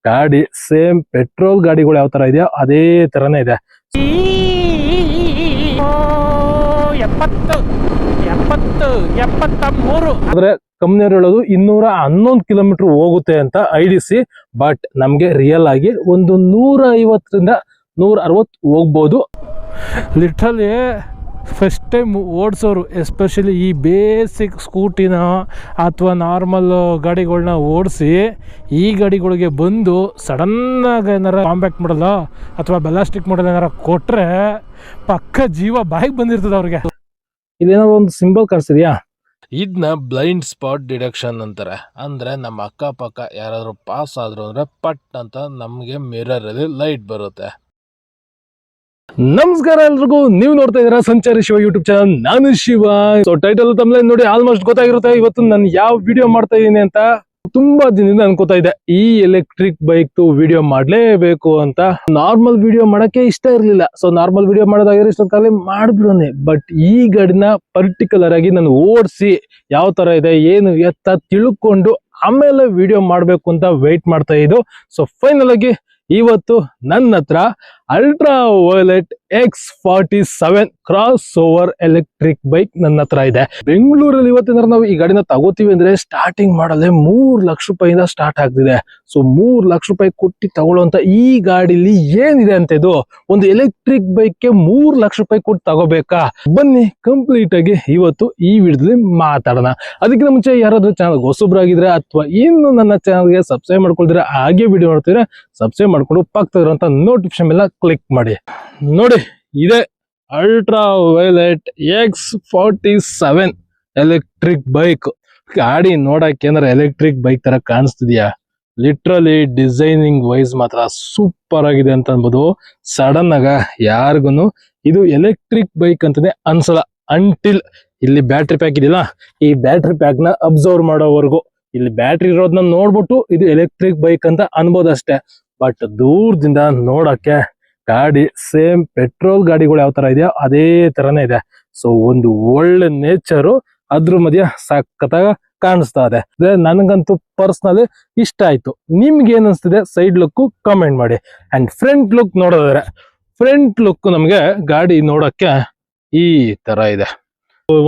ಗಾಡಿ same petrol ಗಾಡಿಗಳು ಯಾವ ತರ ಇದೆಯೋ ಅದೇ ತರನೇ ಇದೆ. 73 ಆದ್ರೆ ಕಂಪ್ನಿಯವರು ಹೇಳೋದು 211 ಕಿಲೋಮೀಟರ್ ಹೋಗುತ್ತೆ ಅಂತ ಐಡಿಸಿ. ಬಟ್ ನಮ್ಗೆ ರಿಯಲ್ ಆಗಿ ಒಂದು 150ರಿಂದ 160 ಹೋಗ್ಬೋದು. ಲಿಟ್ರಲಿ ಫಸ್ಟ್ ಟೈಮ್ ಓಡಿಸೋರು ಎಸ್ಪೆಷಲಿ ಈ ಬೇಸಿಕ್ ಸ್ಕೂಟಿನ ಅಥವಾ ನಾರ್ಮಲ್ ಗಾಡಿಗಳನ್ನ ಓಡಿಸಿ ಈ ಗಾಡಿಗಳಿಗೆ ಬಂದು ಸಡನ್ನಾಗಿ ಏನಾರ ಕಾಂಪ್ಯಾಕ್ಟ್ ಮಾಡಲ್ಲ ಅಥವಾ ಬೆಲಾಸ್ಟಿಕ್ ಮಾಡಲ್ಲ ಏನಾರ ಕೊಟ್ರೆ ಪಕ್ಕ ಜೀವ ಬಾಯಿಗೆ ಬಂದಿರ್ತದೆ ಅವ್ರಿಗೆ. ಇದೇನಾದ್ರು ಒಂದು ಸಿಂಬಲ್ ಕಾಣಿಸ್ತಿದ್ಯಾ? ಇದನ್ನ ಬ್ಲೈಂಡ್ ಸ್ಪಾಟ್ ಡಿಡಕ್ಷನ್ ಅಂತಾರೆ. ಅಂದ್ರೆ ನಮ್ಮ ಅಕ್ಕಪಕ್ಕ ಯಾರಾದ್ರೂ ಪಾಸ್ ಆದ್ರು ಅಂದ್ರೆ ಪಟ್ ಅಂತ ನಮ್ಗೆ ಮಿರರ್ ಅಲ್ಲಿ ಲೈಟ್ ಬರುತ್ತೆ. ನಮಸ್ಕಾರ ಎಲ್ರಿಗೂ, ನೀವು ನೋಡ್ತಾ ಇದ್ದೀರಾ ಸಂಚಾರಿ ಶಿವ ಯೂಟ್ಯೂಬ್ ಚಾನಲ್. ನಾನು ಶಿವ. ಸೊ ಟೈಟಲ್ ತಮ್ಮಲ್ಲಿ ನೋಡಿ ಆಲ್ಮೋಸ್ಟ್ ಗೊತ್ತಾಗಿರುತ್ತೆ ಇವತ್ತು ನಾನು ಯಾವ ವಿಡಿಯೋ ಮಾಡ್ತಾ ಇದೀನಿ ಅಂತ. ತುಂಬಾ ದಿನದಿಂದ ಅನ್ಕೋತಾ ಇದ್ದೆ ಈ ಎಲೆಕ್ಟ್ರಿಕ್ ಬೈಕ್ ವಿಡಿಯೋ ಮಾಡ್ಲೇಬೇಕು ಅಂತ. ನಾರ್ಮಲ್ ವಿಡಿಯೋ ಮಾಡಕ್ಕೆ ಇಷ್ಟ ಇರ್ಲಿಲ್ಲ. ಸೊ ನಾರ್ಮಲ್ ವಿಡಿಯೋ ಮಾಡೋದಾಗಿದ್ರೆ ಇಷ್ಟೊಂದು ಮಾಡ್ಬಿಡೋನೆ. ಬಟ್ ಈ ಗಾಡಿನ ಪರ್ಟಿಕ್ಯುಲರ್ ಆಗಿ ನಾನು ಓಡಿಸಿ ಯಾವ ತರ ಇದೆ ಏನು ಎತ್ತ ತಿಳ್ಕೊಂಡು ಆಮೇಲೆ ವಿಡಿಯೋ ಮಾಡ್ಬೇಕು ಅಂತ ವೆಯ್ಟ್ ಮಾಡ್ತಾ ಇದ್ದು. ಸೊ ಫೈನಲ್ ಆಗಿ ಇವತ್ತು ನನ್ನ ಹತ್ರ ultra violet X47 cross over electric bike ನನ್ನ ಹತ್ರ ಇದೆ. ಬೆಂಗಳೂರಲ್ಲಿ ಇವತ್ತಿನ ನಾವು ಈ ಗಾಡಿನ ತಗೋತೀವಿ ಅಂದ್ರೆ ಸ್ಟಾರ್ಟಿಂಗ್ ಮಾಡಲೇ 3 ಲಕ್ಷ ರೂಪಾಯಿಂದ ಸ್ಟಾರ್ಟ್ ಆಗ್ತಿದೆ. ಸೊ 3 ಲಕ್ಷ ರೂಪಾಯಿ ಕೊಟ್ಟು ತಗೊಳ್ಳುವಂತ ಈ ಗಾಡಿಲಿ ಏನಿದೆ ಅಂತ, ಇದು ಒಂದು ಎಲೆಕ್ಟ್ರಿಕ್ ಬೈಕ್ ಗೆ 3 ಲಕ್ಷ ರೂಪಾಯಿ ಕೊಟ್ಟು ತಗೋಬೇಕಾ? ಬನ್ನಿ ಕಂಪ್ಲೀಟ್ ಆಗಿ ಇವತ್ತು ಈ ವಿಡಿಯೋದಲ್ಲಿ ಮಾತಾಡೋಣ. ಅದಕ್ಕಿಂತ ಮುಂಚೆ ಯಾರಾದ್ರೂ ಚಾನಲ್ ಹೊಸಬ್ರಾಗಿದ್ರೆ ಅಥವಾ ಇನ್ನು ನನ್ನ ಚಾನಲ್ಗೆ ಸಬ್ಸ್ಕ್ರೈಬ್ ಮಾಡ್ಕೊಳ್ತೀರಾ ಹಾಗೆ ವಿಡಿಯೋ ನೋಡ್ತಿದ್ರೆ ಸಬ್ಸ್ಕ್ರೈಬ್ ಮಾಡ್ಕೊಂಡು ಪಕ್ಕದಲ್ಲಿರುವಂತ ನೋಟಿಫಿಕೇಶನ್ ಎಲ್ಲ ಕ್ಲಿಕ್ ಮಾಡಿ. ನೋಡಿ, ಇದೆ ultra violet X47 electric bike. ಗಾಡಿ ನೋಡಕ್ಕೆ ಏನಾರ ಎಲೆಕ್ಟ್ರಿಕ್ ಬೈಕ್ ತರ ಕಾಣಿಸ್ತಿದ್ಯಾ? ಲಿಟ್ರಲಿ ಡಿಸೈನಿಂಗ್ ವೈಸ್ ಮಾತ್ರ ಸೂಪರ್ ಆಗಿದೆ ಅಂತ ಅನ್ಬೋದು. ಸಡನ್ ಆಗ ಯಾರಿಗೂ ಇದು ಎಲೆಕ್ಟ್ರಿಕ್ ಬೈಕ್ ಅಂತಾನೆ ಅನ್ಸಲ್ಲ ಅಂಟಿಲ್ ಇಲ್ಲಿ ಬ್ಯಾಟ್ರಿ ಪ್ಯಾಕ್ ಇದೆಯಲ್ಲ, ಈ ಬ್ಯಾಟ್ರಿ ಪ್ಯಾಕ್ ನ ಅಬ್ಸರ್ವ್ ಮಾಡೋವರೆಗೂ. ಇಲ್ಲಿ ಬ್ಯಾಟ್ರಿ ಇರೋದನ್ನ ನೋಡ್ಬಿಟ್ಟು ಇದು ಎಲೆಕ್ಟ್ರಿಕ್ ಬೈಕ್ ಅಂತ ಅನ್ಬೋದಷ್ಟೇ. ಬಟ್ ದೂರದಿಂದ ನೋಡಕ್ಕೆ ಗಾಡಿ ಸೇಮ್ ಪೆಟ್ರೋಲ್ ಗಾಡಿಗಳು ಯಾವ ತರ ಇದೆಯೋ ಅದೇ ತರನೇ ಇದೆ. ಸೊ ಒಂದು ಒಳ್ಳೆ ನೇಚರು ಅದ್ರ ಮಧ್ಯ ಸಖತ್ತಾಗ ಕಾಣಿಸ್ತಾ ಇದೆ. ನನಗಂತೂ ಪರ್ಸನಲಿ ಇಷ್ಟ ಆಯ್ತು. ನಿಮ್ಗೆ ಏನ್ ಅನ್ಸ್ತಿದೆ ಸೈಡ್ ಲುಕ್ ಕಮೆಂಟ್ ಮಾಡಿ. ಅಂಡ್ ಫ್ರಂಟ್ ಲುಕ್ ನೋಡೋದಾದ್ರೆ ಫ್ರಂಟ್ ಲುಕ್ ನಮ್ಗೆ ಗಾಡಿ ನೋಡಕ್ಕೆ ಈ ತರ ಇದೆ.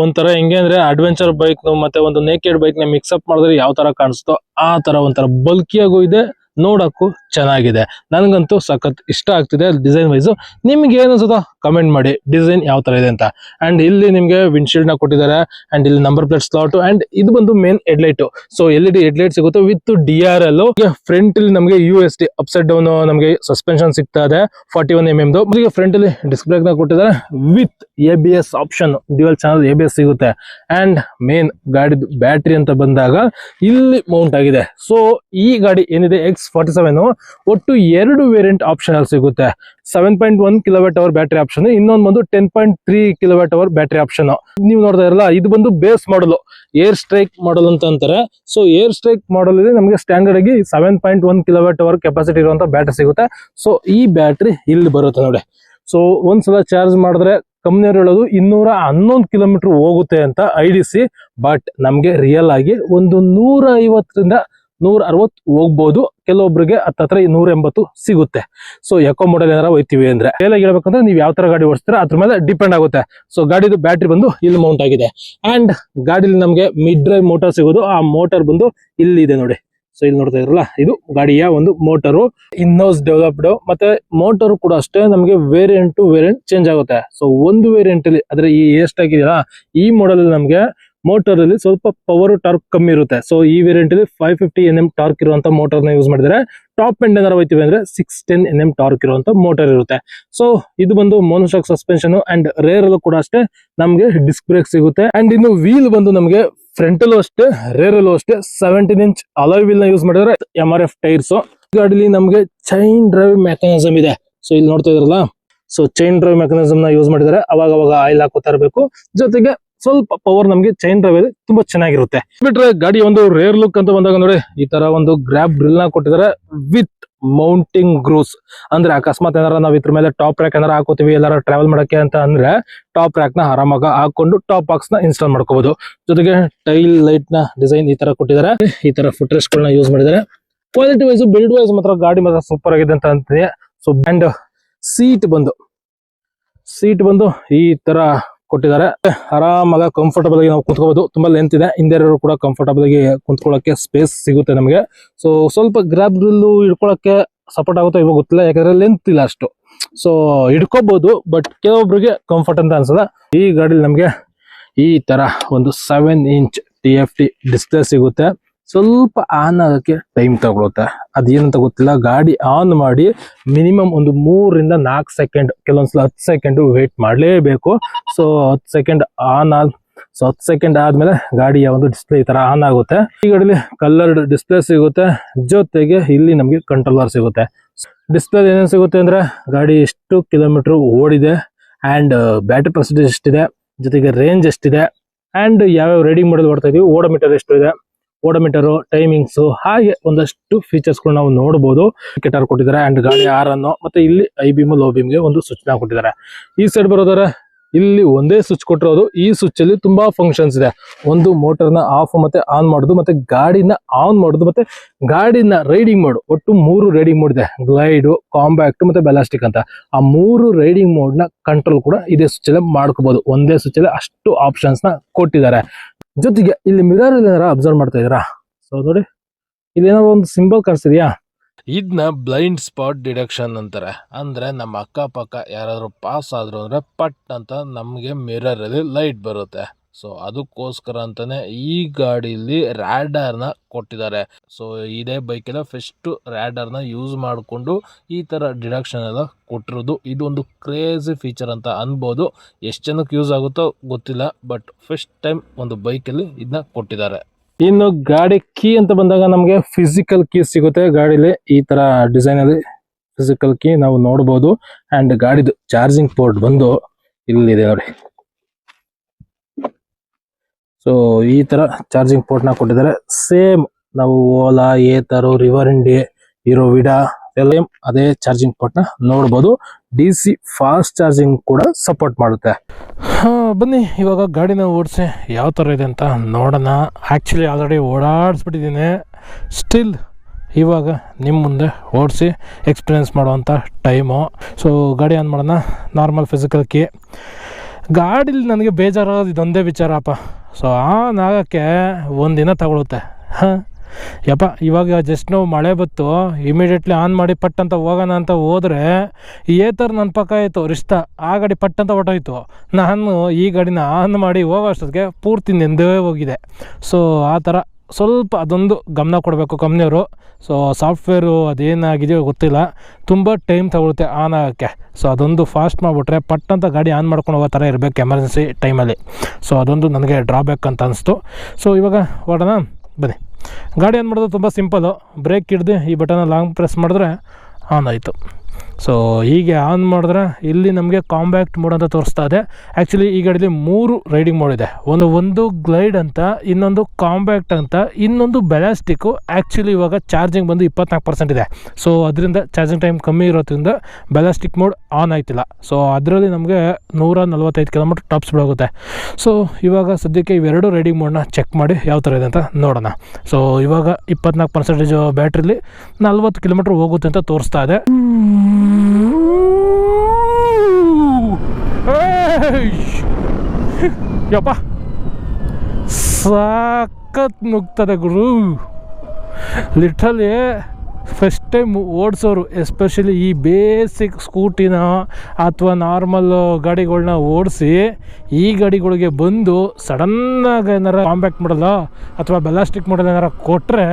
ಒಂಥರ ಹೆಂಗೆ ಅಂದ್ರೆ ಅಡ್ವೆಂಚರ್ ಬೈಕ್ ಮತ್ತೆ ಒಂದು ನೇಕೆಡ್ ಬೈಕ್ ನ ಮಿಕ್ಸ್ ಅಪ್ ಮಾಡಿದ್ರೆ ಯಾವ ತರ ಕಾಣಿಸ್ತೋ ಆ ತರ ಒಂಥರ ಬಲ್ಕಿಯಾಗೂ ಇದೆ, ನೋಡಕ್ಕೂ ಚೆನ್ನಾಗಿದೆ. ನನಗಂತೂ ಸಖತ್ ಇಷ್ಟ ಆಗ್ತಿದೆ ಡಿಸೈನ್ ವೈಸ್. ನಿಮ್ಗೆ ಏನು ಅನ್ಸುತ್ತೋ ಕಮೆಂಟ್ ಮಾಡಿ ಡಿಸೈನ್ ಯಾವ ತರ ಇದೆ ಅಂತ. ಅಂಡ್ ಇಲ್ಲಿ ನಿಮ್ಗೆ ವಿಂಡ್ಶೀಲ್ಡ್ ನ ಕೊಟ್ಟಿದ್ದಾರೆ. ಅಂಡ್ ಇಲ್ಲಿ ನಂಬರ್ ಪ್ಲೇಟ್ ಸ್ಲಾಟ್. ಅಂಡ್ ಇದು ಬಂದು main headlight. So LED headlight ಸಿಗುತ್ತೆ ವಿತ್ DRL. ಫ್ರಂಟ್ ಅಲ್ಲಿ ನಮಗೆ USD ಅಪ್ಸೈಡ್ ಡೌನ್ ನಮಗೆ ಸಸ್ಪೆನ್ಷನ್ ಸಿಗ್ತಾ ಇದೆ 41mm. ಫ್ರಂಟ್ ಅಲ್ಲಿ ಡಿಸ್ಕ್ ಬ್ರೇಕ್ ನ ಕೊಟ್ಟಿದ್ದಾರೆ with ABS option. Dual channel ABS ಸಿಗುತ್ತೆ. ಅಂಡ್ ಮೇನ್ ಗಾಡಿ ಬ್ಯಾಟ್ರಿ ಅಂತ ಬಂದಾಗ ಇಲ್ಲಿ ಮೌಂಟ್ ಆಗಿದೆ. ಸೊ ಈ ಗಾಡಿ ಏನಿದೆ X47 ಒಟ್ಟು 2 ವೇರಿಯಂಟ್ ಆಪ್ಷನ್ ಅಲ್ಲಿ ಸಿಗುತ್ತೆ. 7.1 kWh ಬ್ಯಾಟ್ರಿ ಆಪ್ಷನ್, ಇನ್ನೊಂದು ಬಂದು 10.3 kWh ಬ್ಯಾಟ್ರಿ ಆಪ್ಷನ್. ನೀವು ನೋಡ್ತಾ ಇರಲ್ಲ, ಇದು ಬಂದು ಬೇಸ್ ಮಾಡಲ್, ಏರ್ ಸ್ಟ್ರೈಕ್ ಮಾಡಲ್ ಅಂತ ಅಂತಾರೆ. ಸೊ ಏರ್ ಸ್ಟ್ರೈಕ್ ಮಾಡಲ್ ಇದೆ ನಮಗೆ ಸ್ಟ್ಯಾಂಡರ್ಡ್ ಆಗಿ 7.1 kWh ಕೆಪಾಸಿಟಿ ಇರುವಂತ ಬ್ಯಾಟ್ರಿ ಸಿಗುತ್ತೆ. ಸೊ ಈ ಬ್ಯಾಟ್ರಿ ಇಲ್ಲಿ ಬರುತ್ತೆ ನೋಡಿ. ಸೊ ಒಂದ್ಸಲ ಚಾರ್ಜ್ ಮಾಡಿದ್ರೆ ಕಂಪ್ನಿಯವರು ಹೇಳೋದು 211 ಕಿಲೋಮೀಟರ್ ಹೋಗುತ್ತೆ ಅಂತ ಐಡಿಸಿ. ಬಟ್ ನಮ್ಗೆ ರಿಯಲ್ ಆಗಿ ಒಂದು 150ರಿಂದ 160 ಹೋಗ್ಬೋದು. ಕೆಲವೊಬ್ರಿಗೆ ಹತ್ತತ್ರ 180 ಸಿಗುತ್ತೆ. ಸೊ ಎಕೋ ಮಾಡೆಲ್ ಏನಾರ ಹೋಯ್ತಿವಿ ಅಂದ್ರೆ ಹೇಳ್ಬೇಕಂದ್ರೆ ನೀವು ಯಾವ ತರ ಗಾಡಿ ಓಡಿಸ್ತೀರಾ ಅದ್ರ ಮೇಲೆ ಡಿಪೆಂಡ್ ಆಗುತ್ತೆ. ಸೊ ಗಾಡಿದು ಬ್ಯಾಟ್ರಿ ಬಂದು ಇಲ್ಲಿ ಮೌಂಟ್ ಆಗಿದೆ. ಅಂಡ್ ಗಾಡಿಲಿ ನಮ್ಗೆ ಮಿಡ್ ಡ್ರೈವ್ ಮೋಟಾರ್ ಸಿಗೋದು. ಆ ಮೋಟಾರ್ ಬಂದು ಇಲ್ಲಿ ಇದೆ ನೋಡಿ. ಸೊ ಇಲ್ಲಿ ನೋಡ್ತಾ ಇದ್ರಲ್ಲ, ಇದು ಗಾಡಿಯ ಒಂದು ಮೋಟರು, ಇನ್ಹೌಸ್ ಡೆವಲಪ್ಡ್. ಮತ್ತೆ ಮೋಟರ್ ಕೂಡ ಅಷ್ಟೇ ನಮಗೆ ವೇರಿಯಂಟ್ ಟು ವೇರಿಯಂಟ್ ಚೇಂಜ್ ಆಗುತ್ತೆ. ಸೊ ಒಂದು ವೇರಿಯಂಟ್ ಅಲ್ಲಿ ಆದ್ರೆ ಈ ಎಷ್ಟಾಗಿದೆಯಲ್ಲ ಈ ಮಾಡೆಲ್ ಅಲ್ಲಿ ನಮ್ಗೆ ಮೋಟರ್ ಅಲ್ಲಿ ಸ್ವಲ್ಪ ಪವರ್ ಟಾರ್ಕ್ ಕಮ್ಮಿ ಇರುತ್ತೆ. ಸೊ ಈ ವೇರಿಯಂಟ್ ಅಲ್ಲಿ 550 Nm ಟಾರ್ಕ್ ಇರುವಂತ ಮೋಟರ್ ನ ಯೂಸ್ ಮಾಡಿದ್ರೆ, ಟಾಪ್ ಎಂಡ್ ಏನಾರ ಹೋಯ್ತಿವಿ ಅಂದ್ರೆ 610 Nm ಟಾರ್ಕ್ ಇರುವಂತ ಮೋಟರ್ ಇರುತ್ತೆ. ಸೊ ಇದು ಬಂದು ಮೋನೋಶಾಕ್ ಸಸ್ಪೆನ್ಷನ್. ಅಂಡ್ ರೇರ್ ಅಲ್ಲೂ ಕೂಡ ಅಷ್ಟೇ ನಮ್ಗೆ ಡಿಸ್ಕ್ ಬ್ರೇಕ್ ಸಿಗುತ್ತೆ. ಅಂಡ್ ಇನ್ನು ವೀಲ್ ಬಂದು ನಮ್ಗೆ ಫ್ರಂಟ್ ಅಲ್ಲೂ ಅಷ್ಟೇ ರೇರ್ ಅಲ್ಲೂ ಅಷ್ಟೇ 17 ಇಂಚ್ ಅಲಾಯ್ ವೀಲ್ ನ ಯೂಸ್ ಮಾಡಿದ್ರೆ MRF ಟೈರ್ಸ್. ಗಾಡಿಲಿ ನಮ್ಗೆ ಚೈನ್ ಡ್ರೈವ್ ಮೆಕ್ಯಾನಿಸಮ್ ಇದೆ. ಸೊ ಇಲ್ಲಿ ನೋಡ್ತಾ ಇದ್ರಲ್ಲ, ಸೊ ಚೈನ್ ಡ್ರೈವ್ ಮೆಕ್ಯಾನಿಸಮ್ ನ ಯೂಸ್ ಮಾಡಿದ್ರೆ ಅವಾಗ ಆಯಿಲ್ ಹಾಕೋತಾ ಇರಬೇಕು. ಜೊತೆಗೆ ಸ್ವಲ್ಪ ಪವರ್ ನಮ್ಗೆ ಚೈನ್ ಡ್ರೈವ್ ತುಂಬಾ ಚೆನ್ನಾಗಿರುತ್ತೆ. ಬಿಟ್ರೆ ಗಾಡಿ ಒಂದು ರೇರ್ ಲುಕ್ ಅಂತ ಬಂದಾಗ ನೋಡಿ, ಈ ತರ ಒಂದು ಗ್ರಾಬ್ ಡ್ರಿಲ್ ನ ಕೊಟ್ಟಿದ್ದಾರೆ ವಿತ್ ಮೌಂಟಿಂಗ್ ಗ್ರೂಸ್. ಅಂದ್ರೆ ಅಕಸ್ಮಾತ್ ಏನಾರ ನಾವ್ ಇದ್ರ ಮೇಲೆ ಟಾಪ್ ರ್ಯಾಕ್ ಏನಾರ ಹಾಕೋತೀವಿ ಎಲ್ಲಾರ ಟ್ರಾವೆಲ್ ಮಾಡಕ್ಕೆ ಅಂತ ಅಂದ್ರೆ ಟಾಪ್ ರ್ಯಾಕ್ ನ ಆರಾಮಾಗ ಹಾಕೊಂಡು ಟಾಪ್ ಬಾಕ್ಸ್ ನ ಇನ್ಸ್ಟಾಲ್ ಮಾಡ್ಕೋಬಹುದು. ಜೊತೆಗೆ ಟೈಲ್ ಲೈಟ್ ನ ಡಿಸೈನ್ ಈ ತರ ಕೊಟ್ಟಿದ್ದಾರೆ. ಈ ತರ ಫುಟ್ ರೆಸ್ಟ್ ಗಳನ್ನ ಯೂಸ್ ಮಾಡಿದ್ದಾರೆ. ಕ್ವಾಲಿಟಿ ವೈಸ್ ಬಿಲ್ಡ್ ವೈಸ್ ಮಾತ್ರ ಗಾಡಿ ಮಾತ್ರ ಸೂಪರ್ ಆಗಿದೆ ಅಂತ ಅಂತೀನಿ. ಸೊ ಅಂಡ್ ಸೀಟ್ ಬಂದು ಈ ತರ ಕೊಟ್ಟಿದ್ದಾರೆ. ಆರಾಮಾಗ ಕಂಫರ್ಟಬಲ್ ಆಗಿ ನಾವು ಕುಂತ್ಕೋಬಹುದು. ತುಂಬಾ ಲೆಂತ್ ಇದೆ, ಹಿಂದೆ ಕೂಡ ಕಂಫರ್ಟಬಲ್ ಆಗಿ ಕುಂತ್ಕೊಳ್ಳೋಕೆ ಸ್ಪೇಸ್ ಸಿಗುತ್ತೆ ನಮಗೆ. ಸೊ ಸ್ವಲ್ಪ ಗ್ರಾಬ್ ಗ್ರಿಲ್ಲು ಹಿಡ್ಕೊಳಕ್ಕೆ ಸಪೋರ್ಟ್ ಆಗುತ್ತೋ ಇವಾಗ ಗೊತ್ತಿಲ್ಲ, ಯಾಕಂದ್ರೆ ಲೆಂತ್ ಇಲ್ಲ ಅಷ್ಟು. ಸೊ ಹಿಡ್ಕೋಬಹುದು, ಬಟ್ ಕೆಲವೊಬ್ರಿಗೆ ಕಂಫರ್ಟ್ ಅಂತ ಅನ್ಸಲ್ಲ. ಈ ಗಾಡಿಲಿ ನಮ್ಗೆ ಈ ತರ ಒಂದು 7 ಇಂಚ್ TFT ಡಿಸ್ಪ್ಲೇ ಸಿಗುತ್ತೆ. ಸ್ವಲ್ಪ ಆನ್ ಆಗಕ್ಕೆ ಟೈಮ್ ತಗೊಳುತ್ತೆ, ಅದೇನಂತ ಗೊತ್ತಿಲ್ಲ. ಗಾಡಿ ಆನ್ ಮಾಡಿ ಮಿನಿಮಮ್ ಒಂದು 3 ರಿಂದ 4 ಸೆಕೆಂಡ್, ಕೆಲವೊಂದ್ಸಲ 10 ಸೆಕೆಂಡ್ ವೇಟ್ ಮಾಡಲೇಬೇಕು. ಸೊ 10 ಸೆಕೆಂಡ್ ಸೊ 10 ಸೆಕೆಂಡ್ ಆದ್ಮೇಲೆ ಗಾಡಿಯ ಒಂದು ಡಿಸ್ಪ್ಲೇ ಈ ತರ ಆನ್ ಆಗುತ್ತೆ. ಈ ಗಾಡಿಲಿ ಕಲರ್ಡ್ ಡಿಸ್ಪ್ಲೇ ಸಿಗುತ್ತೆ, ಜೊತೆಗೆ ಇಲ್ಲಿ ನಮ್ಗೆ ಕಂಟ್ರೋಲರ್ ಸಿಗುತ್ತೆ. ಡಿಸ್ಪ್ಲೇ ಏನೇನು ಸಿಗುತ್ತೆ ಅಂದ್ರೆ ಗಾಡಿ ಎಷ್ಟು ಕಿಲೋಮೀಟರ್ ಓಡಿದೆ ಅಂಡ್ ಬ್ಯಾಟರಿ ಪರ್ಸೆಂಟೇಜ್ ಎಷ್ಟಿದೆ, ಜೊತೆಗೆ ರೇಂಜ್ ಎಷ್ಟಿದೆ ಅಂಡ್ ಯಾವ್ಯಾವ ರೈಡಿಂಗ್ ಮಾಡಲ್ ಓಡ್ತಾ ಇದೀವಿ, ಓಡೋಮೀಟರ್ ಎಷ್ಟು ಇದೆ, ಓಡೋಮೀಟರ್ ಟೈಮಿಂಗ್ಸ್, ಹಾಗೆ ಒಂದಷ್ಟು ಫೀಚರ್ಸ್ ಗಳು ನಾವು ನೋಡಬಹುದು. ಇಂಡಿಕೇಟರ್ ಕೊಟ್ಟಿದ್ದಾರೆ ಅಂಡ್ ಗಾಡಿ ಆರನ್ನು, ಮತ್ತೆ ಇಲ್ಲಿ ಐ ಬೀಮ್ ಲೋ ಬೀಮ್ ಗೆ ಒಂದು ಸ್ವಿಚ್ ನ ಕೊಟ್ಟಿದ್ದಾರೆ. ಈ ಸೈಡ್ ಬರೋದಾರೆ ಇಲ್ಲಿ ಒಂದೇ ಸ್ವಿಚ್ ಕೊಟ್ಟಿರೋದು. ಈ ಸ್ವಿಚ್ ಅಲ್ಲಿ ತುಂಬಾ ಫಂಕ್ಷನ್ಸ್ ಇದೆ. ಒಂದು ಮೋಟರ್ನ ಆಫ್ ಮತ್ತೆ ಆನ್ ಮಾಡೋದು, ಮತ್ತೆ ಗಾಡಿನ ಆನ್ ಮಾಡೋದು, ಮತ್ತೆ ಗಾಡಿನ ರೈಡಿಂಗ್ ಮೋಡ್. ಒಟ್ಟು 3 ರೈಡಿಂಗ್ ಮೋಡ್ ಇದೆ, ಗ್ಲೈಡ್, ಕಾಂಪ್ಯಾಕ್ಟ್ ಮತ್ತೆ ಬೆಲಾಸ್ಟಿಕ್ ಅಂತ. ಆ 3 ರೈಡಿಂಗ್ ಮೋಡ್ ನ ಕಂಟ್ರೋಲ್ ಕೂಡ ಇದೇ ಸ್ವಿಚ್ ಅಲ್ಲೇ ಮಾಡ್ಕೋಬಹುದು. ಒಂದೇ ಸ್ವಿಚ್ ಅಲ್ಲಿ ಅಷ್ಟು ಆಪ್ಷನ್ಸ್ ನ ಕೊಟ್ಟಿದ್ದಾರೆ. ಜೊತೆಗೆ ಇಲ್ಲಿ ಮಿರರ್ ಏನಾರ ಅಬ್ಸರ್ವ್ ಮಾಡ್ತಾ ಇದೀರಾ? ಸೊ ನೋಡಿ, ಇಲ್ಲಿ ಏನಾದ್ರು ಒಂದು ಸಿಂಬಲ್ ಕಾಣಿಸ್ತಿದ್ಯಾ? ಇದನ್ನ ಬ್ಲೈಂಡ್ ಸ್ಪಾಟ್ ಡಿಡಕ್ಷನ್ ಅಂತಾರೆ. ಅಂದ್ರೆ ನಮ್ಮ ಅಕ್ಕಪಕ್ಕ ಯಾರಾದ್ರೂ ಪಾಸ್ ಆದ್ರು ಅಂದ್ರೆ ಪಟ್ ಅಂತ ನಮ್ಗೆ ಮಿರರ್ ಅಲ್ಲಿ ಲೈಟ್ ಬರುತ್ತೆ. ಸೊ ಅದಕ್ಕೋಸ್ಕರ ಅಂತಾನೆ ಈ ಗಾಡಿಲಿ ರ್ಯಾಡರ್ ನ ಕೊಟ್ಟಿದ್ದಾರೆ. ಸೊ ಇದೇ ಬೈಕ್ ಎಲ್ಲ ಫಸ್ಟ್ ರ್ಯಾಡರ್ ನ ಯೂಸ್ ಮಾಡಿಕೊಂಡು ಈ ತರ ಡಿಡಕ್ಷನ್ ಎಲ್ಲ ಕೊಟ್ಟಿರೋದು. ಇದು ಒಂದು ಕ್ರೇಜಿ ಫೀಚರ್ ಅಂತ ಅನ್ಬೋದು. ಎಷ್ಟು ಜನಕ್ಕೆ ಯೂಸ್ ಆಗುತ್ತೋ ಗೊತ್ತಿಲ್ಲ, ಬಟ್ ಫಸ್ಟ್ ಟೈಮ್ ಒಂದು ಬೈಕ್ ಅಲ್ಲಿ ಇದನ್ನ ಕೊಟ್ಟಿದ್ದಾರೆ. ಇನ್ನು ಗಾಡಿ ಕೀ ಅಂತ ಬಂದಾಗ ನಮಗೆ ಫಿಸಿಕಲ್ ಕೀ ಸಿಗುತ್ತೆ. ಗಾಡಿಲಿ ಈ ತರ ಡಿಸೈನ್ ಅಲ್ಲಿ ಫಿಸಿಕಲ್ ಕೀ ನಾವು ನೋಡಬಹುದು. ಅಂಡ್ ಗಾಡಿದು ಚಾರ್ಜಿಂಗ್ ಪೋರ್ಟ್ ಬಂದು ಇಲ್ಲಿದೆ ನೋಡಿ. ಸೊ ಈ ತರ ಚಾರ್ಜಿಂಗ್ ಪೋರ್ಟ್ ನ ಕೊಟ್ಟಿದ್ದಾರೆ. ಸೇಮ್ ನಾವು ಓಲಾ, ಏತರು, ರಿವರ್ ಇಂಡಿ, ಹೀರೋವಿಡಾ ಎಲ್ಲ ಅದೇ ಚಾರ್ಜಿಂಗ್ ಪೋರ್ಟ್ ನ ನೋಡಬಹುದು. DC ಫಾಸ್ಟ್ ಚಾರ್ಜಿಂಗ್ ಕೂಡ ಸಪೋರ್ಟ್ ಮಾಡುತ್ತೆ. ಬನ್ನಿ ಇವಾಗ ಗಾಡಿನ ಓಡಿಸಿ ಯಾವ ತರ ಇದೆ ಅಂತ ನೋಡೋಣ. ಆಕ್ಚುಲಿ ಆಲ್ರೆಡಿ ಓಡಾಡಿಸ್ಬಿಟ್ಟಿದ್ದೀನಿ, ಸ್ಟಿಲ್ ಇವಾಗ ನಿಮ್ಮ ಮುಂದೆ ಓಡಿಸಿ ಎಕ್ಸ್ಪೀರಿಯನ್ಸ್ ಮಾಡುವಂಥ ಟೈಮು. ಸೊ ಗಾಡಿ ಆನ್ ಮಾಡೋಣ. Normal physical key. ಗಾಡೀಲಿ ನನಗೆ ಬೇಜಾರಾಗೋದು ಇದೊಂದೇ ವಿಚಾರಪ್ಪ. ಸೊ ಆನ್ ಆಗೋಕ್ಕೆ ಒಂದಿನ ತಗೊಳುತ್ತೆ. ಯಪ್ಪ, ಇವಾಗ ಜಸ್ಟ್ ನಾವು ಮಳೆ ಬತ್ತು, ಇಮಿಡಿಯೇಟ್ಲಿ ಆನ್ ಮಾಡಿ ಪಟ್ ಅಂತ ಹೋಗೋಣ ಅಂತ ಹೋದರೆ ಥರ ನನ್ನ ಪಕ್ಕ ಆಯಿತು ರಿಶ್ತಾ. ಆ ಗಾಡಿ ಪಟ್ ಅಂತ ಹೊಟ್ಟೋಯ್ತು. ನಾನು ಈ ಗಾಡಿನ ಆನ್ ಮಾಡಿ ಹೋಗೋ ಅಷ್ಟೊತ್ತಿಗೆ ಪೂರ್ತಿ ನೆಂದೇ ಹೋಗಿದೆ. ಸೊ ಆ ಥರ ಸ್ವಲ್ಪ ಅದೊಂದು ಗಮನ ಕೊಡಬೇಕು ಕಂಪ್ನಿಯವರು. ಸೊ ಸಾಫ್ಟ್ವೇರು ಅದೇನಾಗಿದೆಯೋ ಗೊತ್ತಿಲ್ಲ, ತುಂಬ ಟೈಮ್ ತಗೊಳುತ್ತೆ ಆನ್ ಆಗೋಕ್ಕೆ. ಸೊ ಅದೊಂದು ಫಾಸ್ಟ್ ಮಾಡಿಬಿಟ್ರೆ ಪಟ್ ಅಂತ ಗಾಡಿ ಆನ್ ಮಾಡ್ಕೊಂಡು ಹೋಗೋ ಥರ ಇರಬೇಕು ಎಮರ್ಜೆನ್ಸಿ ಟೈಮಲ್ಲಿ. ಸೊ ಅದೊಂದು ನನಗೆ ಡ್ರಾಬ್ಯಾಕ್ ಅಂತ ಅನಿಸ್ತು. ಸೊ ಇವಾಗ ಹೊಡೋಣ ಬನ್ನಿ. ಗಾಡಿ ಆನ್ ಮಾಡೋದು ತುಂಬ ಸಿಂಪಲ್ಲು. ಬ್ರೇಕ್ ಹಿಡ್ದು ಈ ಬಟನ್ನ ಲಾಂಗ್ ಪ್ರೆಸ್ ಮಾಡಿದ್ರೆ ಆನ್ ಆಯಿತು. ಸೊ ಹೀಗೆ ಆನ್ ಮಾಡಿದ್ರೆ ಇಲ್ಲಿ ನಮಗೆ ಕಾಂಪ್ಯಾಕ್ಟ್ ಮೋಡ್ ಅಂತ ತೋರಿಸ್ತಾ ಇದೆ. ಆ್ಯಕ್ಚುಲಿ ಈ ಗಾಡಿಲಿ 3 ರೈಡಿಂಗ್ ಮೋಡ್ ಇದೆ. ಒಂದು ಗ್ಲೈಡ್ ಅಂತ, ಇನ್ನೊಂದು ಕಾಂಪ್ಯಾಕ್ಟ್ ಅಂತ, ಇನ್ನೊಂದು ಬೆಲಾಸ್ಟಿಕ್ಕು. ಆ್ಯಕ್ಚುಲಿ ಇವಾಗ ಚಾರ್ಜಿಂಗ್ ಬಂದು 24% ಇದೆ. ಸೊ ಅದರಿಂದ ಚಾರ್ಜಿಂಗ್ ಟೈಮ್ ಕಮ್ಮಿ ಇರೋದ್ರಿಂದ ಬೆಲಾಸ್ಟಿಕ್ ಮೋಡ್ ಆನ್ ಆಯ್ತಿಲ್ಲ. ಸೊ ಅದರಲ್ಲಿ ನಮಗೆ 145 ಕಿಲೋಮೀಟರ್ ಟಾಪ್ ಸ್ಪೀಡ್ ಹೋಗುತ್ತೆ. ಸೊ ಇವಾಗ ಸದ್ಯಕ್ಕೆ ಇವೆರಡು ರೈಡಿಂಗ್ ಮೋಡ್ನ ಚೆಕ್ ಮಾಡಿ ಯಾವ ಥರ ಇದೆ ಅಂತ ನೋಡೋಣ. ಸೊ ಇವಾಗ 24% ಬ್ಯಾಟ್ರಿಲಿ 40 ಕಿಲೋಮೀಟರ್ ಹೋಗುತ್ತೆ ಅಂತ ತೋರಿಸ್ತಾ ಇದೆ. ಯಪ್ಪ, ಸಖತ್ ನುಗ್ತದೆ ಗುರು. ಲಿಟ್ರಲಿ ಫಸ್ಟ್ ಟೈಮ್ ಓಡಿಸೋರು, ಎಸ್ಪೆಷಲಿ ಈ ಬೇಸಿಕ್ ಸ್ಕೂಟಿನ ಅಥವಾ ನಾರ್ಮಲ್ ಗಾಡಿಗಳನ್ನ ಓಡಿಸಿ ಈ ಗಾಡಿಗಳಿಗೆ ಬಂದು ಸಡನ್ನಾಗಿ ಏನಾರ ಕಾಂಪ್ಯಾಕ್ಟ್ ಮಾಡಲ್ಲ ಅಥವಾ ಬೆಲಾಸ್ಟಿಕ್ ಮಾಡಲ್ ಏನಾರ ಕೊಟ್ಟರೆ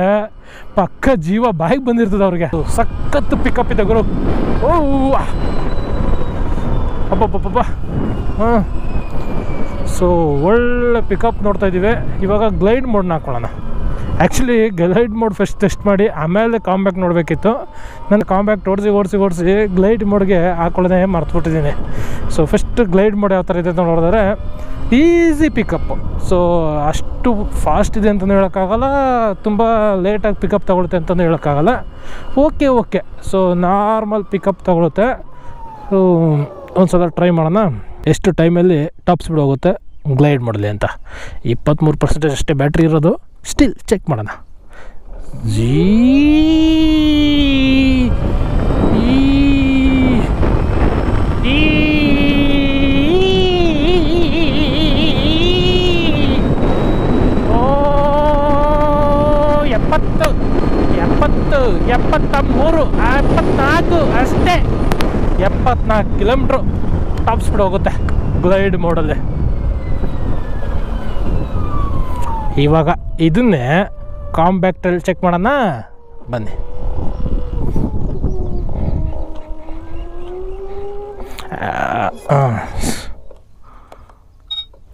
ಪಕ್ಕ ಜೀವ ಬಾಯಿಗೆ ಬಂದಿರ್ತದೆ ಅವ್ರಿಗೆ. ಸಖತ್ ಪಿಕಪ್ ಇದೆ ಗುರು. ಓ ಅಬ್ಬಬ್ಬಬ್ಬ. ಹಾಂ, ಸೊ ಒಳ್ಳೆ ಪಿಕಪ್ ನೋಡ್ತಾ ಇದ್ದೀವಿ. ಇವಾಗ ಗ್ಲೈಡ್ ಮೋಡ್ನ ಹಾಕೊಳ್ಳೋಣ. Actually glide mode first test ಮಾಡಿ ಆಮೇಲೆ ಕಾಂಪ್ಯಾಕ್ಟ್ ನೋಡಬೇಕಿತ್ತು. ನಾನು ಕಾಂಪ್ಯಾಕ್ಟ್ ಓಡಿಸಿ ಗ್ಲೈಡ್ ಮೋಡ್ಗೆ ಹಾಕೊಳ್ಳೋದೇ ಮರ್ತುಬಿಟ್ಟಿದ್ದೀನಿ. ಸೊ ಫಸ್ಟ್ ಗ್ಲೈಡ್ ಮೋಡ್ ಯಾವ ಥರ ಇದೆ ಅಂತ ನೋಡಿದ್ರೆ ಈಸಿ ಪಿಕಪ್ಪು. ಸೊ ಅಷ್ಟು ಫಾಸ್ಟ್ ಇದೆ ಅಂತಲೂ ಹೇಳೋಕ್ಕಾಗಲ್ಲ, ತುಂಬ ಲೇಟಾಗಿ ಪಿಕಪ್ ತಗೊಳುತ್ತೆ ಅಂತಲೂ ಹೇಳೋಕ್ಕಾಗಲ್ಲ. ಓಕೆ. ಸೊ ನಾರ್ಮಲ್ ಪಿಕಪ್ ತಗೊಳುತ್ತೆ. ಸೊ ಒಂದು ಸಲ ಟ್ರೈ ಮಾಡೋಣ ಎಷ್ಟು ಟೈಮಲ್ಲಿ ಟಾಪ್ ಸ್ಪೀಡ್ ಹೋಗುತ್ತೆ ಗ್ಲೈಡ್ ಮಾಡಲಿ ಅಂತ. 23% ಅಷ್ಟೇ ಬ್ಯಾಟ್ರಿ ಇರೋದು. ಸ್ಟಿಲ್ ಚೆಕ್ ಮಾಡೋಣ. ಎಪ್ಪತ್ಮೂರು 74 ಅಷ್ಟೇ. 74 ಕಿಲೋಮೀಟ್ರು ಟಾಪ್ ಸ್ಪೀಡ್ ಹೋಗುತ್ತೆ ಗ್ಲೈಡ್ ಮೋಡಲ್ಲಿ. ಇವಾಗ ಇದನ್ನೇ ಕಾಂಪ್ಯಾಕ್ಟಲ್ಲಿ ಚೆಕ್ ಮಾಡೋಣ ಬನ್ನಿ.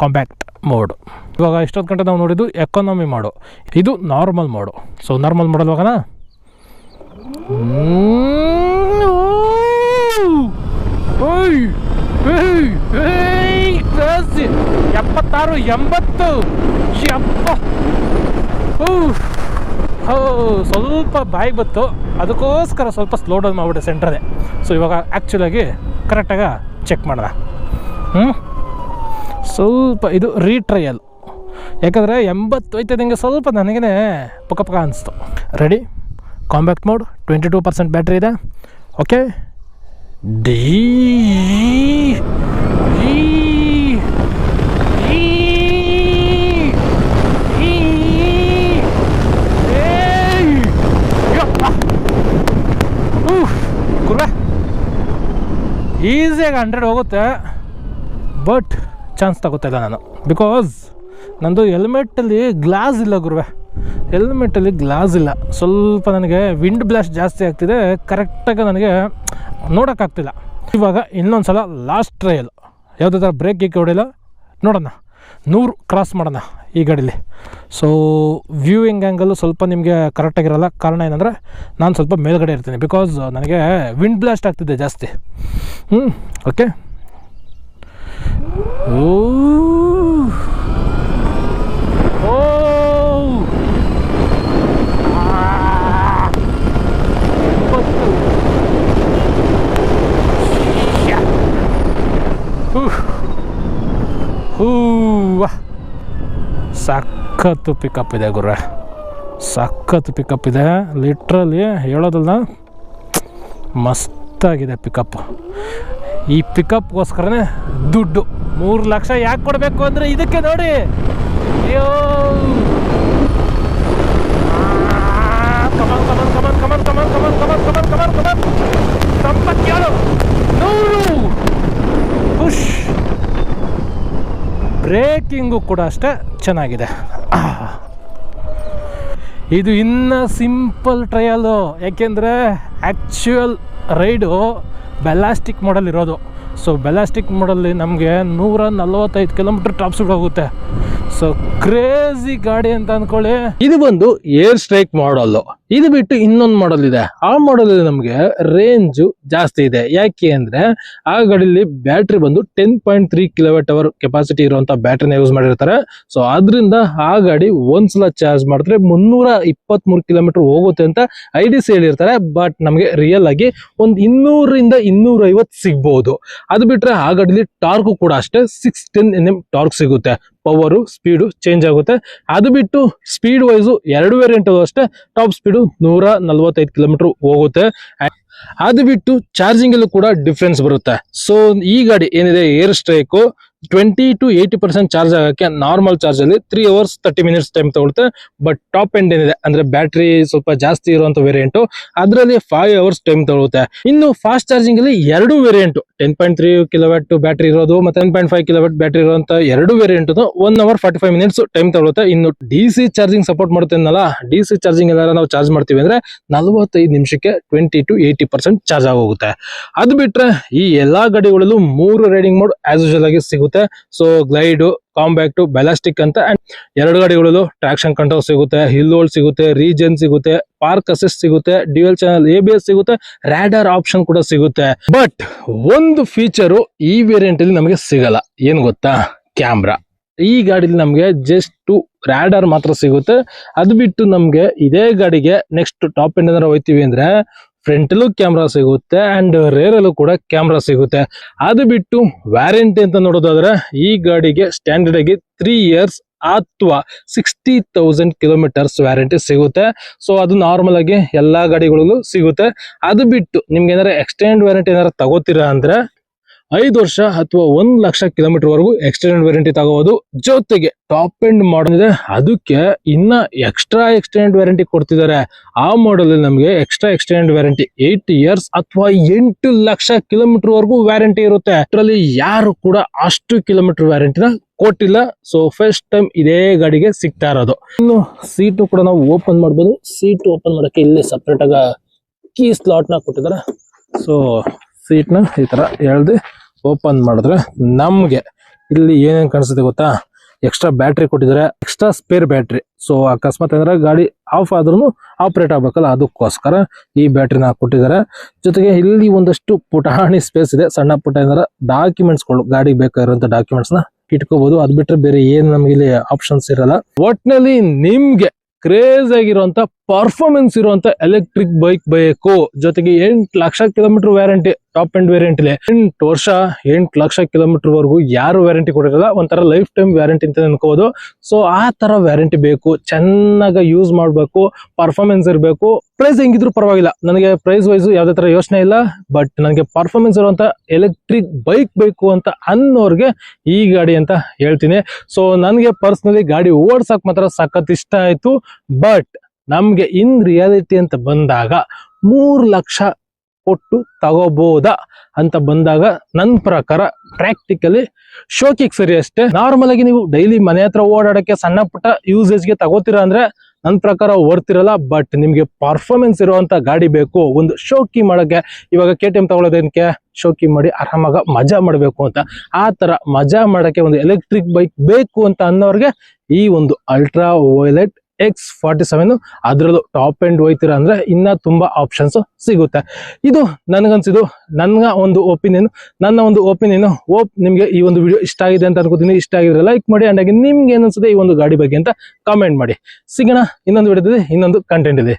Compact mode. ಇವಾಗ ಇಷ್ಟೊತ್ತು ಗಂಟೆ ನಾವು ನೋಡಿದ್ದು ಎಕಾನಮಿ ಮೋಡು, ಇದು ನಾರ್ಮಲ್ ಮೋಡು. ಸೊ ನಾರ್ಮಲ್ ಮೋಡಲ್ಲಿ ಹೋಗೋಣ. 76 80 ಸ್ವಲ್ಪ ಬಾಯಿ ಬತ್ತು, ಅದಕ್ಕೋಸ್ಕರ ಸ್ವಲ್ಪ ಸ್ಲೋ ಡೌನ್ ಮಾಡಿಬಿಟ್ಟೆ ಸೆಂಟ್ರದೆ. ಸೊ ಇವಾಗ ಆ್ಯಕ್ಚುಲಾಗಿ ಕರೆಕ್ಟಾಗಿ ಚೆಕ್ ಮಾಡೋಣ. ಸ್ವಲ್ಪ ಇದು ರೀಟ್ರಯಲ್, ಯಾಕಂದರೆ 80 ಹೋಯ್ತದಂಗೆ ಸ್ವಲ್ಪ ನನಗೇ ಪಕ್ಕ ಅನಿಸ್ತು. ರೆಡಿ, ಕಾಂಪ್ಯಾಕ್ಟ್ ಮೋಡ್, 22% ಬ್ಯಾಟ್ರಿ ಇದೆ. ಓಕೆ, ಈಸಿಯಾಗಿ 100 ಹೋಗುತ್ತೆ. ಬಟ್ ಚಾನ್ಸ್ ತಗೋತಿಲ್ಲ ನಾನು, ಬಿಕಾಸ್ ನಂದು ಹೆಲ್ಮೆಟ್ಟಲ್ಲಿ ಗ್ಲಾಸ್ ಇಲ್ಲ ಗುರುವೆ. ಹೆಲ್ಮೆಟ್ಟಲ್ಲಿ ಗ್ಲಾಸ್ ಇಲ್ಲ. ಸ್ವಲ್ಪ ನನಗೆ ವಿಂಡ್ ಬ್ಲಾಸ್ಟ್ ಜಾಸ್ತಿ ಆಗ್ತಿದೆ, ಕರೆಕ್ಟಾಗಿ ನನಗೆ ನೋಡೋಕ್ಕಾಗ್ತಿಲ್ಲ. ಇವಾಗ ಇನ್ನೊಂದು ಸಲ ಲಾಸ್ಟ್ ಟ್ರಯಲ್, ಯಾವುದೇ ಥರ ಬ್ರೇಕ್ ಗೀಕ್ ಹೊಡಿಲ್ಲ, ನೋಡೋಣ 100 ಕ್ರಾಸ್ ಮಾಡೋಣ ಈ ಗಾಡೀಲಿ. ಸೊ ವ್ಯೂಯಿಂಗ್ ಆ್ಯಂಗಲ್ಲು ಸ್ವಲ್ಪ ನಿಮಗೆ ಕರೆಕ್ಟಾಗಿರಲ್ಲ. ಕಾರಣ ಏನಂದರೆ ನಾನು ಸ್ವಲ್ಪ ಮೇಲ್ಗಡೆ ಇರ್ತೀನಿ, ಬಿಕಾಸ್ ನನಗೆ ವಿಂಡ್ ಬ್ಲಾಸ್ಟ್ ಆಗ್ತಿದೆ ಜಾಸ್ತಿ. ಓಕೆ, ಸಖತ್ತು ಪಿಕಪ್ ಇದೆ ಗುರ್ರೆ, ಸಖತ್ತು ಪಿಕಪ್ ಇದೆ. ಲಿಟ್ರಲಿ ಹೇಳೋದಲ್ಲ, ಮಸ್ತಾಗಿದೆ ಪಿಕಪ್. ಈ ಪಿಕಪ್ಗೋಸ್ಕರನೇ ದುಡ್ಡು 3 ಲಕ್ಷ ಯಾಕೆ ಕೊಡಬೇಕು ಅಂದರೆ ಇದಕ್ಕೆ ನೋಡಿ. ಅಯ್ಯೋ, come on come on come on come on come on come on come on come on come on come on 97 100 push. Braking ಕೂಡ ಅಷ್ಟೇ ಚೆನ್ನಾಗಿದೆ. ಇದು ಇನ್ನು ಸಿಂಪಲ್ ಟ್ರಯಲು, ಯಾಕೆಂದರೆ ಆ್ಯಕ್ಚುಯಲ್ ರೈಡು ಬೆಲಾಸ್ಟಿಕ್ ಮಾಡಲ್ ಇರೋದು. ಸೊ ಬೆಲಾಸ್ಟಿಕ್ ಮಾಡಲ್ಲಿ ನಮಗೆ 145 ಕಿಲೋಮೀಟರ್ ಟಾಪ್ ಸ್ಪೀಡ್ ಹೋಗುತ್ತೆ. ಸೊ ಕ್ರೇಜಿ ಗಾಡಿ ಅಂತ ಅಂದ್ಕೊಳ್ಳಿ. ಇದು ಬಂದು ಏರ್ ಸ್ಟ್ರೈಕ್ ಮಾಡಲ್ಲು. ಇದು ಬಿಟ್ಟು ಇನ್ನೊಂದು ಮಾಡಲ್ ಇದೆ. ಆ ಮಾಡಲಲ್ಲಿ ನಮಗೆ ರೇಂಜು ಜಾಸ್ತಿ ಇದೆ. ಯಾಕೆ ಅಂದರೆ ಆ ಗಾಡಿಯಲ್ಲಿ ಬ್ಯಾಟ್ರಿ ಬಂದು 10.3 kWh ಕೆಪಾಸಿಟಿ ಇರುವಂಥ ಬ್ಯಾಟ್ರಿನ ಯೂಸ್ ಮಾಡಿರ್ತಾರೆ. ಸೊ ಅದರಿಂದ ಆ ಗಾಡಿ ಒಂದ್ಸಲ ಚಾರ್ಜ್ ಮಾಡಿದ್ರೆ 323 ಕಿಲೋಮೀಟರ್ ಹೋಗುತ್ತೆ ಅಂತ IDC ಹೇಳಿರ್ತಾರೆ. ಬಟ್ ನಮಗೆ ರಿಯಲ್ ಆಗಿ ಒಂದು 200ರಿಂದ 250 ಸಿಗ್ಬಹುದು. ಅದು ಬಿಟ್ರೆ ಆ ಗಾಡಿಲಿ ಟಾರ್ಕು ಕೂಡ ಅಷ್ಟೇ 610 Nm ಟಾರ್ಕ್ ಸಿಗುತ್ತೆ. ಪವರು ಸ್ಪೀಡು ಚೇಂಜ್ ಆಗುತ್ತೆ. ಅದು ಬಿಟ್ಟು ಸ್ಪೀಡ್ ವೈಸು 2 ವೇರಿಯಂಟ್ ಅಷ್ಟೇ ಟಾಪ್ ಸ್ಪೀಡು 145 ಕಿಲೋಮೀಟರ್ ಹೋಗುತ್ತೆ. ಅದು ಬಿಟ್ಟು ಚಾರ್ಜಿಂಗ್ ಅಲ್ಲೂ ಕೂಡ ಡಿಫ್ರೆನ್ಸ್ ಬರುತ್ತೆ. ಸೊ ಈ ಗಾಡಿ ಏನಿದೆ ಏರ್ ಸ್ಟ್ರೈಕು 20 to 80% ಚಾರ್ಜ್ ಆಗಕ್ಕೆ ನಾರ್ಮಲ್ ಚಾರ್ಜ್ ಅಲ್ಲಿ 3 hours 30 minutes ಟೈಮ್ ತಗೊಳುತ್ತೆ. ಬಟ್ ಟಾಪ್ ಎಂಡ್ ಏನಿದೆ ಅಂದ್ರೆ ಬ್ಯಾಟ್ರಿ ಸ್ವಲ್ಪ ಜಾಸ್ತಿ ಇರುವಂತ ವೇರಿಯಂಟ್, ಅದರಲ್ಲಿ 5 hours ಟೈಮ್ ತಗೊಳುತ್ತೆ. ಇನ್ನು ಫಾಸ್ಟ್ ಚಾರ್ಜಿಂಗ್ ಅಲ್ಲಿ 2 ವೇರಿಯಂಟ್ 10.3 kW ಬ್ಯಾಟ್ರಿ ಇರೋದು ಮತ್ತೆ 10.5 kW ಬ್ಯಾಟ್ರಿ ಇರುವಂತ 2 ವೇರಿಯಂಟ್ 1 hour 45 minutes ಟೈಮ್ ತಗೊಳುತ್ತೆ. ಇನ್ನು DC ಚಾರ್ಜಿಂಗ್ ಸಪೋರ್ಟ್ ಮಾಡುತ್ತೆ ಅನ್ನಲ್ಲ, DC ಚಾರ್ಜಿಂಗ್ ಎಲ್ಲ ನಾವು ಚಾರ್ಜ್ ಮಾಡ್ತೀವಿ ಅಂದ್ರೆ 45 ನಿಮಿಷಕ್ಕೆ 20 to 80% ಚಾರ್ಜ್ ಆಗೋಗುತ್ತೆ. ಅದು ಬಿಟ್ರೆ ಈ ಎಲ್ಲಾ ಗಾಡಿಗಳಲ್ಲೂ 3 ರೈಡಿಂಗ್ ಮೋಡ್ ಆಸ್ ಯೂಶುವಲ್ ಆಗಿ ಸಿಗುತ್ತೆ. ಸೊ ಗ್ಲೈಡ್, ಕಾಂಪ್ಯಾಕ್ಟ್, ಬೆಲಾಸ್ಟಿಕ್ ಅಂತ. ಅಂಡ್ 2 ಗಾಡಿಗಳಲ್ಲೂ ಟ್ರಾಕ್ಷನ್ ಕಂಟ್ರೋಲ್ ಸಿಗುತ್ತೆ, ಹಿಲ್ ಹೋಲ್ಡ್ ಸಿಗುತ್ತೆ, ರೀಜನ್ ಸಿಗುತ್ತೆ, ಪಾರ್ಕ್ ಅಸಿಸ್ಟ್ ಸಿಗುತ್ತೆ, ಡ್ಯುಯಲ್ ಚಾನಲ್ ABS ಸಿಗುತ್ತೆ, ರಾಡಾರ್ ಆಪ್ಷನ್ ಕೂಡ ಸಿಗುತ್ತೆ. ಬಟ್ ಒಂದು ಫೀಚರು ಈ ವೇರಿಯಂಟ್ ಅಲ್ಲಿ ನಮಗೆ ಸಿಗಲ್ಲ. ಏನ್ ಗೊತ್ತಾ? ಕ್ಯಾಮ್ರಾ. ಈ ಗಾಡಿಲಿ ನಮ್ಗೆ ಜಸ್ಟ್ ರಾಡಾರ್ ಮಾತ್ರ ಸಿಗುತ್ತೆ. ಅದು ಬಿಟ್ಟು ನಮ್ಗೆ ಇದೇ ಗಾಡಿಗೆ ನೆಕ್ಸ್ಟ್ ಟಾಪ್ ಎಂಡ್ ಏನಾರ ಹೋಯ್ತೀವಿ ಅಂದ್ರೆ ಫ್ರಂಟಲ್ಲೂ ಕ್ಯಾಮ್ರಾ ಸಿಗುತ್ತೆ ಅಂಡ್ ರೇರ್ ಅಲ್ಲೂ ಕೂಡ ಕ್ಯಾಮ್ರಾ ಸಿಗುತ್ತೆ. ಅದು ಬಿಟ್ಟು ವ್ಯಾರಂಟಿ ಅಂತ ನೋಡೋದಾದ್ರೆ ಈ ಗಾಡಿಗೆ ಸ್ಟ್ಯಾಂಡರ್ಡ್ ಆಗಿ 3 years ಅಥವಾ 60,000 ಕಿಲೋಮೀಟರ್ಸ್ ವ್ಯಾರಂಟಿ ಸಿಗುತ್ತೆ. ಸೊ ಅದು ನಾರ್ಮಲ್ ಆಗಿ ಎಲ್ಲಾ ಗಾಡಿಗಳಿಗೂ ಸಿಗುತ್ತೆ. ಅದು ಬಿಟ್ಟು ನಿಮ್ಗೆ ಏನಾರ ಎಕ್ಸ್ಟೆಂಡ್ ವ್ಯಾರಂಟಿ ಏನಾರ ತಗೋತೀರಾ ಅಂದ್ರೆ 5 ವರ್ಷ ಅಥವಾ 1 ಲಕ್ಷ ಕಿಲೋಮೀಟರ್ ವರೆಗೂ ಎಕ್ಸ್ಟೆಂಡ್ ವ್ಯಾರಂಟಿ ತಗೋಬಹುದು. ಜೊತೆಗೆ ಟಾಪ್ ಎಂಡ್ ಮಾಡಲ್ ಇದೆ, ಅದಕ್ಕೆ ಇನ್ನ ಎಕ್ಸ್ಟೆಂಡ್ ವ್ಯಾರಂಟಿ ಕೊಡ್ತಿದ್ದಾರೆ. ಆ ಮಾಡಲ್ ನಮಗೆ ಎಕ್ಸ್ಟೆಂಡ್ ವ್ಯಾರಂಟಿ 8 ಇಯರ್ಸ್ ಅಥವಾ 8 ಲಕ್ಷ ಕಿಲೋಮೀಟರ್ ವರೆಗೂ ವ್ಯಾರಂಟಿ ಇರುತ್ತೆ. ಅದರಲ್ಲಿ ಯಾರು ಕೂಡ ಅಷ್ಟು ಕಿಲೋಮೀಟರ್ ವ್ಯಾರಂಟಿನ ಕೊಟ್ಟಿಲ್ಲ. ಸೊ ಫಸ್ಟ್ ಟೈಮ್ ಇದೇ ಗಾಡಿಗೆ ಸಿಗ್ತಾ ಇರೋದು. ಇನ್ನು ಸೀಟು ಕೂಡ ನಾವು ಓಪನ್ ಮಾಡ್ಬೋದು. ಸೀಟ್ ಓಪನ್ ಮಾಡಕ್ಕೆ ಇಲ್ಲಿ ಸಪ್ರೇಟ್ ಆಗ ಕೀ ಸ್ಲಾಟ್ ನ ಕೊಟ್ಟಿದ್ದಾರೆ. ಸೊ ಸೀಟ್ ನ ಈ ತರ ಎಳ್ದು ಓಪನ್ ಮಾಡಿದ್ರೆ ನಮ್ಗೆ ಇಲ್ಲಿ ಏನೇನ್ ಕಾಣಿಸುತ್ತೆ ಗೊತ್ತಾ? ಎಕ್ಸ್ಟ್ರಾ ಬ್ಯಾಟ್ರಿ ಕೊಟ್ಟಿದ್ದಾರೆ, ಎಕ್ಸ್ಟ್ರಾ ಸ್ಪೇರ್ ಬ್ಯಾಟ್ರಿ. ಸೊ ಅಕಸ್ಮಾತ್ ಅಂದ್ರೆ ಗಾಡಿ ಆಫ್ ಆದ್ರೂ ಆಪರೇಟ್ ಆಗ್ಬೇಕಲ್ಲ, ಅದಕ್ಕೋಸ್ಕರ ಈ ಬ್ಯಾಟ್ರಿನ ಕೊಟ್ಟಿದ್ದಾರೆ. ಜೊತೆಗೆ ಇಲ್ಲಿ ಒಂದಷ್ಟು ಪುಟಾಣಿ ಸ್ಪೇಸ್ ಇದೆ, ಸಣ್ಣ ಪುಟ್ಟ ಏನಾರ ಡಾಕ್ಯುಮೆಂಟ್ಸ್ಗಳು, ಗಾಡಿಗೆ ಬೇಕಾಗಿರುವಂತ ಡಾಕ್ಯುಮೆಂಟ್ಸ್ ನ ಇಟ್ಕೋಬಹುದು. ಅದ್ ಬಿಟ್ರೆ ಬೇರೆ ಏನ್ ನಮ್ಗೆ ಇಲ್ಲಿ ಆಪ್ಷನ್ಸ್ ಇರಲ್ಲ. ಒಟ್ನಲ್ಲಿ ನಿಮ್ಗೆ ಕ್ರೇಜ್ ಆಗಿರುವಂತ ಪರ್ಫಾರ್ಮೆನ್ಸ್ ಇರುವಂತ ಎಲೆಕ್ಟ್ರಿಕ್ ಬೈಕ್ ಬೇಕು. ಜೊತೆಗೆ 8 lakh kilometre warranty, top end variant ಇದೆ. 8 ವರ್ಷ 8 ಲಕ್ಷ ಕಿಲೋಮೀಟರ್ ವರೆಗೂ ಯಾರು ವ್ಯಾರಂಟಿ ಕೊಡಿರಲ್ಲ, ಒಂಥರ ಲೈಫ್ ಟೈಮ್ ವ್ಯಾರಂಟಿ ಅಂತ ಅನ್ಕೋಬಹುದು. ಸೊ ಆ ತರ ವ್ಯಾರಂಟಿ ಬೇಕು, ಚೆನ್ನಾಗಿ ಯೂಸ್ ಮಾಡ್ಬೇಕು, ಪರ್ಫಾರ್ಮೆನ್ಸ್ ಇರಬೇಕು. ಪ್ರೈಸ್ ಹೆಂಗಿದ್ರು ಪರವಾಗಿಲ್ಲ, ನನಗೆ ಪ್ರೈಸ್ ವೈಸ್ ಯಾವ್ದೇ ತರ ಯೋಚನೆ ಇಲ್ಲ. ಬಟ್ ನನಗೆ ಪರ್ಫಾರ್ಮೆನ್ಸ್ ಇರುವಂತ ಎಲೆಕ್ಟ್ರಿಕ್ ಬೈಕ್ ಬೇಕು ಅಂತ ಅನ್ನೋರ್ಗೆ ಈ ಗಾಡಿ ಅಂತ ಹೇಳ್ತೀನಿ. ಸೊ ನನಗೆ ಪರ್ಸನಲಿ ಗಾಡಿ ಓಡ್ಸಕ್ ಮಾತ್ರ ಸಖತ್ ಇಷ್ಟ ಆಯ್ತು. ಬಟ್ ನಮ್ಗೆ ಇನ್ ರಿಯಾಲಿಟಿ ಅಂತ ಬಂದಾಗ 3 ಲಕ್ಷ ಕೊಟ್ಟು ತಗೋಬಹುದಾ ಅಂತ ಬಂದಾಗ ನನ್ನ ಪ್ರಕಾರ ಪ್ರಾಕ್ಟಿಕಲಿ ಶೋಕಿಗೆ ಸರಿ ಅಷ್ಟೇ. ನಾರ್ಮಲ್ ಆಗಿ ನೀವು ಡೈಲಿ ಮನೆ ಹತ್ರ ಓಡಾಡಕ್ಕೆ ಸಣ್ಣ ಪುಟ್ಟ ಯೂಸೇಜ್ಗೆ ತಗೋತೀರಾ ಅಂದ್ರೆ ನನ್ನ ಪ್ರಕಾರ ಓಡ್ತಿರಲ್ಲ. ಬಟ್ ನಿಮ್ಗೆ ಪರ್ಫಾರ್ಮೆನ್ಸ್ ಇರುವಂತ ಗಾಡಿ ಬೇಕು, ಒಂದು ಶೋಕಿ ಮಾಡಕ್ಕೆ. ಇವಾಗ KTM ತಗೊಳ್ಳೋದಕ್ಕೆ ಶೋಕಿ ಮಾಡಿ ಆರಾಮಾಗ ಮಜಾ ಮಾಡಬೇಕು ಅಂತ, ಆ ತರ ಮಜಾ ಮಾಡಕ್ಕೆ ಒಂದು ಎಲೆಕ್ಟ್ರಿಕ್ ಬೈಕ್ ಬೇಕು ಅಂತ ಅನ್ನೋರ್ಗೆ ಈ ಒಂದು ಅಲ್ಟ್ರಾ ವೈಲೆಟ್ X47 ಅದ್ರಲ್ಲೂ ಟಾಪ್ ಎಂಡ್ ಹೋಯ್ತೀರಾ ಅಂದ್ರೆ ಇನ್ನ ತುಂಬಾ ಆಪ್ಷನ್ಸ್ ಸಿಗುತ್ತೆ. ಇದು ನನಗನ್ಸಿದ್ದು, ನನ್ನ ಒಂದು ಒಪಿನಿಯನ್. ಹೋಪ್ ನಿಮ್ಗೆ ಈ ಒಂದು ವಿಡಿಯೋ ಇಷ್ಟ ಆಗಿದೆ ಅಂತ ಅನ್ಕೋತೀನಿ. ಇಷ್ಟ ಆಗಿದ್ರೆ ಲೈಕ್ ಮಾಡಿ, ಅಂಡ್ ನಿಮ್ಗೆ ಏನನ್ಸುತ್ತೆ ಈ ಒಂದು ಗಾಡಿ ಬಗ್ಗೆ ಅಂತ ಕಾಮೆಂಟ್ ಮಾಡಿ. ಸಿಗೋಣ ಇನ್ನೊಂದು ವಿಡಿಯೋದಲ್ಲಿ ಇನ್ನೊಂದು ಕಂಟೆಂಟ್ ಇದೆ.